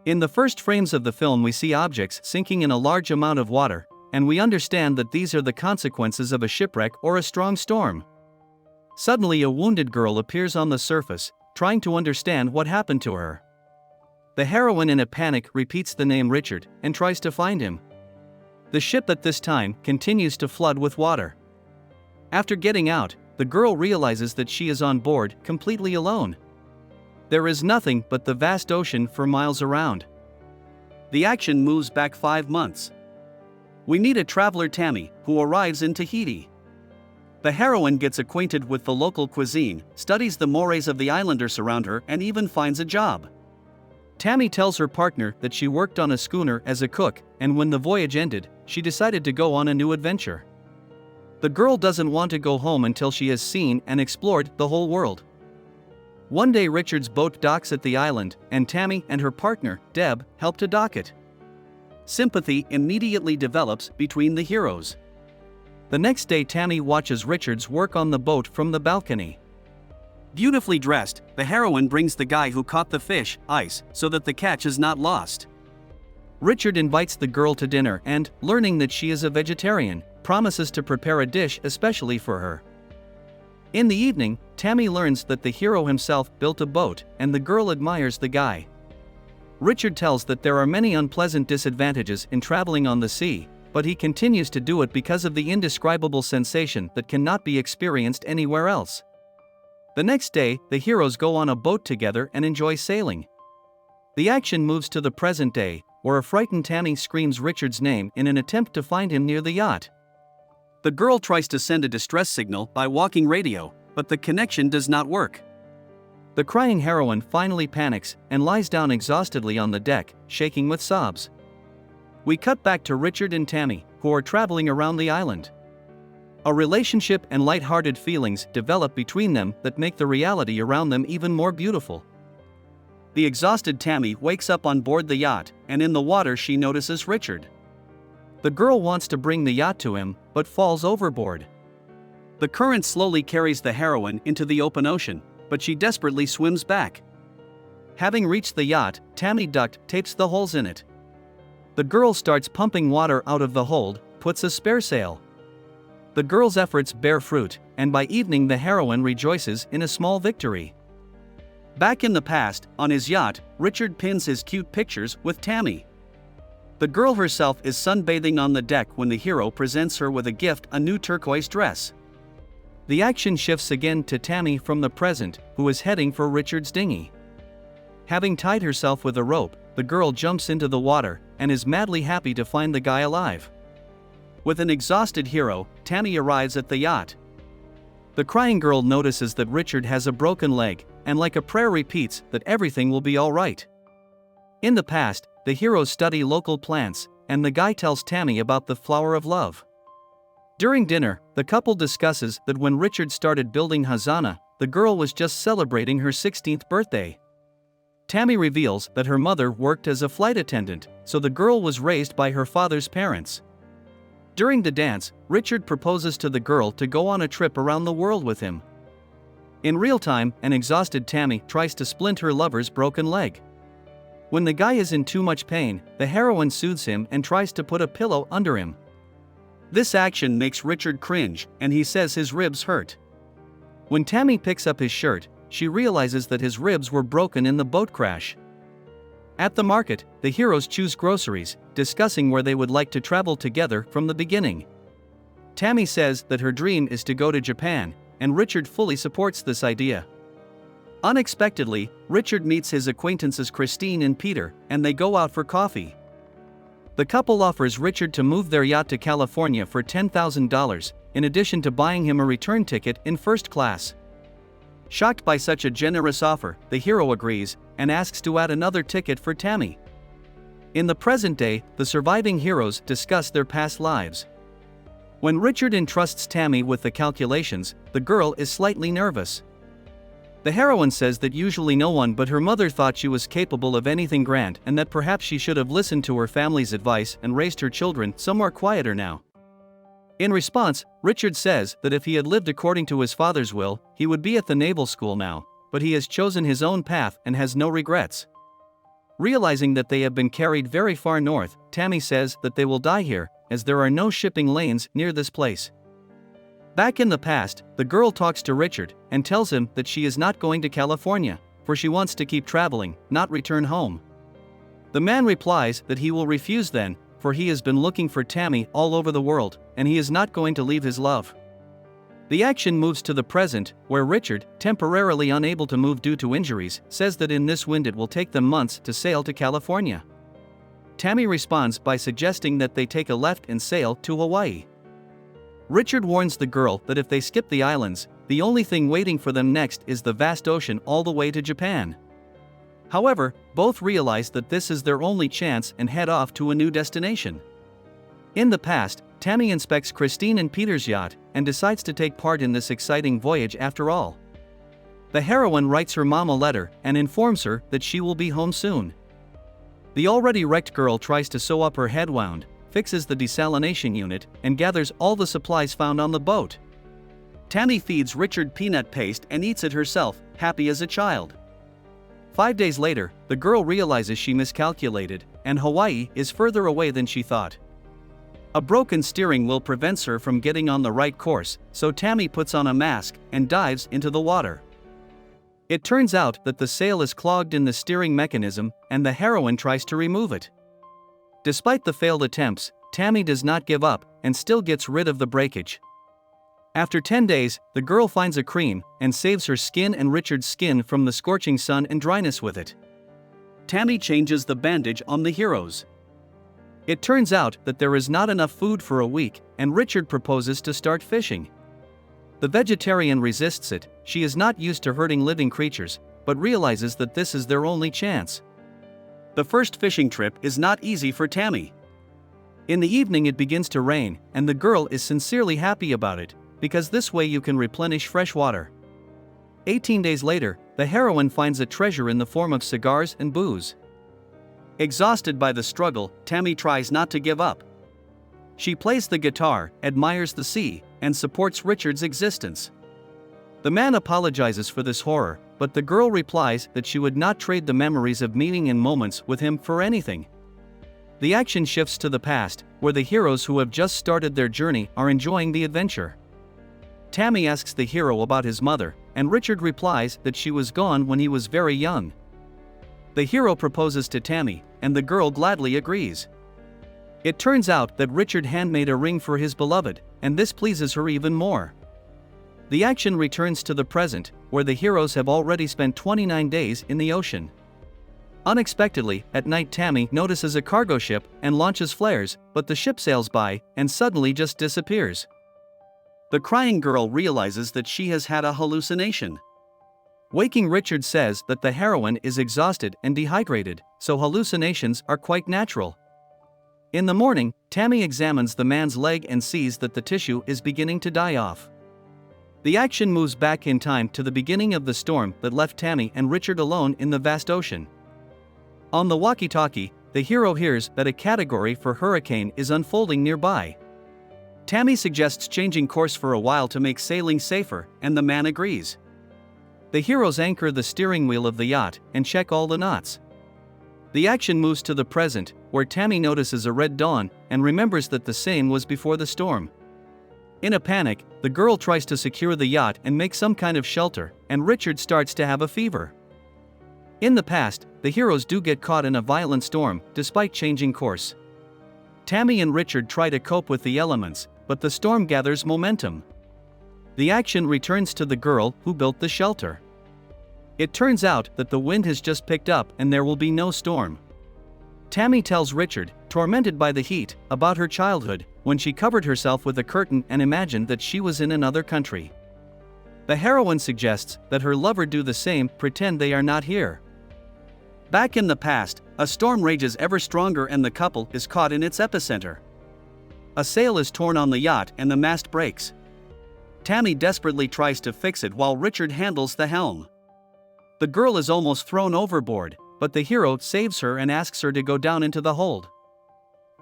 In the first frames of the film, we see objects sinking in a large amount of water, and we understand that these are the consequences of a shipwreck or a strong storm. Suddenly, a wounded girl appears on the surface, trying to understand what happened to her. The heroine, in a panic, repeats the name Richard and tries to find him. The ship at this time continues to flood with water. After getting out, the girl realizes that she is on board, completely alone. There is nothing but the vast ocean for miles around. The action moves back 5 months. We meet a traveler, Tammy, who arrives in Tahiti. The heroine gets acquainted with the local cuisine, studies the mores of the islanders around her, and even finds a job. Tammy tells her partner that she worked on a schooner as a cook, and when the voyage ended, she decided to go on a new adventure. The girl doesn't want to go home until she has seen and explored the whole world. One day, Richard's boat docks at the island, and Tammy and her partner, Deb, help to dock it. Sympathy immediately develops between the heroes. The next day, Tammy watches Richard's work on the boat from the balcony. Beautifully dressed, the heroine brings the guy who caught the fish ice so that the catch is not lost. Richard invites the girl to dinner and, learning that she is a vegetarian, promises to prepare a dish especially for her. In the evening, Tammy learns that the hero himself built a boat, and the girl admires the guy. Richard tells that there are many unpleasant disadvantages in traveling on the sea, but he continues to do it because of the indescribable sensation that cannot be experienced anywhere else. The next day, the heroes go on a boat together and enjoy sailing. The action moves to the present day, where a frightened Tammy screams Richard's name in an attempt to find him near the yacht. The girl tries to send a distress signal by walking radio, but the connection does not work. The crying heroine finally panics and lies down exhaustedly on the deck, shaking with sobs. We cut back to Richard and Tammy, who are traveling around the island. A relationship and light-hearted feelings develop between them that make the reality around them even more beautiful. The exhausted Tammy wakes up on board the yacht, and in the water she notices Richard. The girl wants to bring the yacht to him, but falls overboard. The current slowly carries the heroine into the open ocean, but she desperately swims back. Having reached the yacht, Tammy duct tapes the holes in it. The girl starts pumping water out of the hold, puts a spare sail. The girl's efforts bear fruit, and by evening the heroine rejoices in a small victory. Back in the past, on his yacht, Richard pins his cute pictures with Tammy. The girl herself is sunbathing on the deck when the hero presents her with a gift, a new turquoise dress. The action shifts again to Tammy from the present, who is heading for Richard's dinghy. Having tied herself with a rope, the girl jumps into the water and is madly happy to find the guy alive. With an exhausted hero, Tammy arrives at the yacht. The crying girl notices that Richard has a broken leg, and like a prayer repeats that everything will be all right. In the past, the heroes study local plants, and the guy tells Tammy about the flower of love. During dinner, the couple discusses that when Richard started building Hazana, the girl was just celebrating her 16th birthday. Tammy reveals that her mother worked as a flight attendant, so the girl was raised by her father's parents. During the dance, Richard proposes to the girl to go on a trip around the world with him. In real time, an exhausted Tammy tries to splint her lover's broken leg. When the guy is in too much pain, the heroine soothes him and tries to put a pillow under him. This action makes Richard cringe, and he says his ribs hurt. When Tammy picks up his shirt, she realizes that his ribs were broken in the boat crash. At the market, the heroes choose groceries, discussing where they would like to travel together from the beginning. Tammy says that her dream is to go to Japan, and Richard fully supports this idea. Unexpectedly, Richard meets his acquaintances Christine and Peter, and they go out for coffee. The couple offers Richard to move their yacht to California for $10,000, in addition to buying him a return ticket in first class. Shocked by such a generous offer, the hero agrees, and asks to add another ticket for Tammy. In the present day, the surviving heroes discuss their past lives. When Richard entrusts Tammy with the calculations, the girl is slightly nervous. The heroine says that usually no one but her mother thought she was capable of anything grand, and that perhaps she should have listened to her family's advice and raised her children somewhere quieter now. In response, Richard says that if he had lived according to his father's will, he would be at the naval school now, but he has chosen his own path and has no regrets. Realizing that they have been carried very far north, Tammy says that they will die here, as there are no shipping lanes near this place. Back in the past, the girl talks to Richard and tells him that she is not going to California, for she wants to keep traveling, not return home. The man replies that he will refuse then, for he has been looking for Tammy all over the world, and he is not going to leave his love. The action moves to the present, where Richard, temporarily unable to move due to injuries, says that in this wind it will take them months to sail to California. Tammy responds by suggesting that they take a left and sail to Hawaii. Richard warns the girl that if they skip the islands, the only thing waiting for them next is the vast ocean all the way to Japan. However, both realize that this is their only chance and head off to a new destination. In the past, Tammy inspects Christine and Peter's yacht and decides to take part in this exciting voyage after all. The heroine writes her mom a letter and informs her that she will be home soon. The already wrecked girl tries to sew up her head wound, fixes the desalination unit, and gathers all the supplies found on the boat. Tammy feeds Richard peanut paste and eats it herself, happy as a child. 5 days later, the girl realizes she miscalculated, and Hawaii is further away than she thought. A broken steering wheel prevents her from getting on the right course, so Tammy puts on a mask and dives into the water. It turns out that the sail is clogged in the steering mechanism, and the heroine tries to remove it. Despite the failed attempts, Tammy does not give up and still gets rid of the breakage. After 10 days, the girl finds a cream and saves her skin and Richard's skin from the scorching sun and dryness with it. Tammy changes the bandage on the heroes. It turns out that there is not enough food for a week, and Richard proposes to start fishing. The vegetarian resists it. She is not used to hurting living creatures, but realizes that this is their only chance. The first fishing trip is not easy for Tammy. In the evening it begins to rain, and the girl is sincerely happy about it, because this way you can replenish fresh water. 18 days later, the heroine finds a treasure in the form of cigars and booze. Exhausted by the struggle, Tammy tries not to give up. She plays the guitar, admires the sea, and supports Richard's existence. The man apologizes for this horror, but the girl replies that she would not trade the memories of meeting and moments with him for anything. The action shifts to the past, where the heroes who have just started their journey are enjoying the adventure. Tammy asks the hero about his mother, and Richard replies that she was gone when he was very young. The hero proposes to Tammy, and the girl gladly agrees. It turns out that Richard handmade a ring for his beloved, and this pleases her even more. The action returns to the present, where the heroes have already spent 29 days in the ocean. Unexpectedly, at night Tammy notices a cargo ship and launches flares, but the ship sails by and suddenly just disappears. The crying girl realizes that she has had a hallucination. Waking Richard says that the heroine is exhausted and dehydrated, so hallucinations are quite natural. In the morning, Tammy examines the man's leg and sees that the tissue is beginning to die off. The action moves back in time to the beginning of the storm that left Tammy and Richard alone in the vast ocean. On the walkie-talkie, the hero hears that a category for hurricane is unfolding nearby. Tammy suggests changing course for a while to make sailing safer, and the man agrees. The heroes anchor the steering wheel of the yacht and check all the knots. The action moves to the present, where Tammy notices a red dawn and remembers that the same was before the storm. In a panic, the girl tries to secure the yacht and make some kind of shelter, and Richard starts to have a fever. In the past, the heroes do get caught in a violent storm, despite changing course. Tammy and Richard try to cope with the elements, but the storm gathers momentum. The action returns to the girl who built the shelter. It turns out that the wind has just picked up and there will be no storm. Tammy tells Richard, tormented by the heat, about her childhood, when she covered herself with a curtain and imagined that she was in another country. The heroine suggests that her lover do the same, pretend they are not here. Back in the past, a storm rages ever stronger and the couple is caught in its epicenter. A sail is torn on the yacht and the mast breaks. Tammy desperately tries to fix it while Richard handles the helm. The girl is almost thrown overboard, but the hero saves her and asks her to go down into the hold.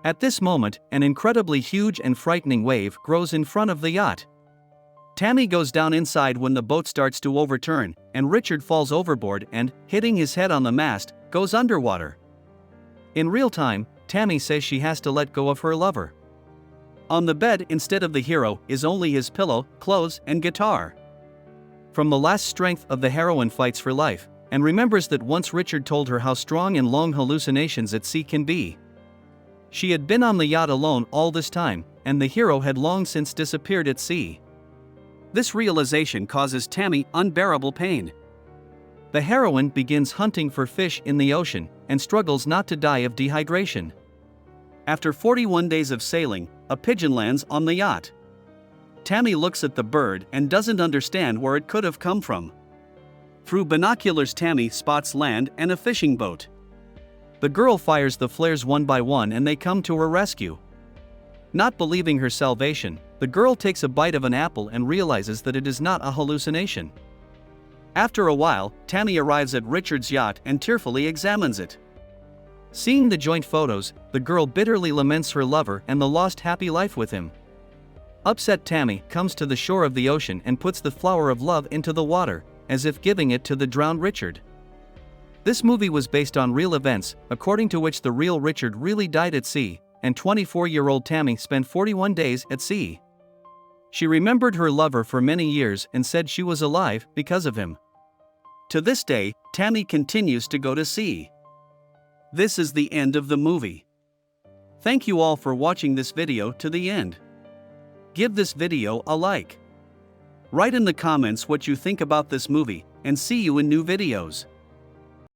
At this moment, an incredibly huge and frightening wave grows in front of the yacht. Tammy goes down inside when the boat starts to overturn, and Richard falls overboard and, hitting his head on the mast, goes underwater. In real time, Tammy says she has to let go of her lover. On the bed instead of the hero is only his pillow, clothes, and guitar. From the last strength of the heroine fights for life, and remembers that once Richard told her how strong and long hallucinations at sea can be. She had been on the yacht alone all this time, and the hero had long since disappeared at sea. This realization causes Tammy unbearable pain. The heroine begins hunting for fish in the ocean, and struggles not to die of dehydration. After 41 days of sailing, a pigeon lands on the yacht. Tammy looks at the bird and doesn't understand where it could have come from. Through binoculars, Tammy spots land and a fishing boat. The girl fires the flares one by one and they come to her rescue. Not believing her salvation, the girl takes a bite of an apple and realizes that it is not a hallucination. After a while, Tammy arrives at Richard's yacht and tearfully examines it. Seeing the joint photos, the girl bitterly laments her lover and the lost happy life with him. Upset, Tammy comes to the shore of the ocean and puts the flower of love into the water, as if giving it to the drowned Richard. This movie was based on real events, according to which the real Richard really died at sea, and 24-year-old Tammy spent 41 days at sea. She remembered her lover for many years and said she was alive because of him. To this day, Tammy continues to go to sea. This is the end of the movie. Thank you all for watching this video to the end. Give this video a like. Write in the comments what you think about this movie, and see you in new videos.